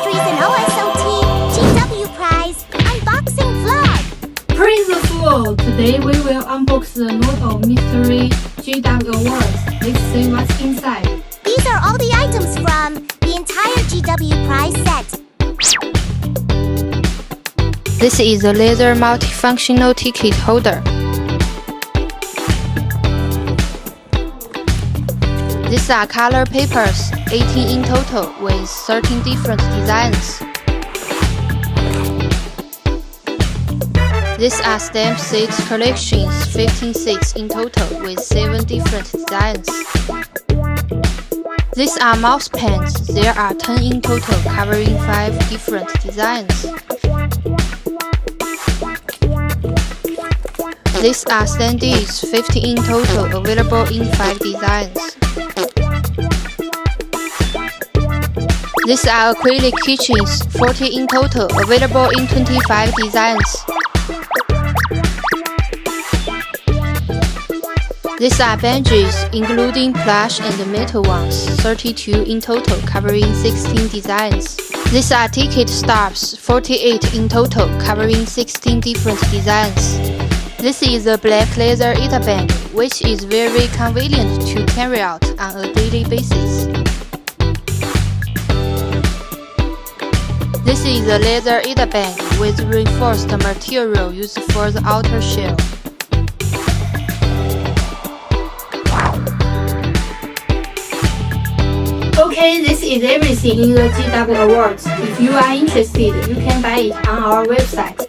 Industries and OSOT GW Prize Unboxing Vlog. Praise the Fool! Today we will unbox the Note of Mystery GW Awards. Let's see what's inside. These are all the items from the entire GW Prize set. This is a leather multifunctional ticket holder. These are color papers, 18 in total, with 13 different designs. These are stamp set collections, 15 sets in total, with 7 different designs. These are mouse pens. There are 10 in total, covering 5 different designs. These are standees, 50 in total, available in 5 designs. These are acrylic kitchens, 40 in total, available in 25 designs. These are benches, including plush and metal ones, 32 in total, covering 16 designs. These are ticket stubs, 48 in total, covering 16 different designs. This is a black leather eater bag, which is very convenient to carry out on a daily basis. This is a leather eater bag with reinforced material used for the outer shell. Okay, this is everything in the GW Awards. If you are interested, you can buy it on our website.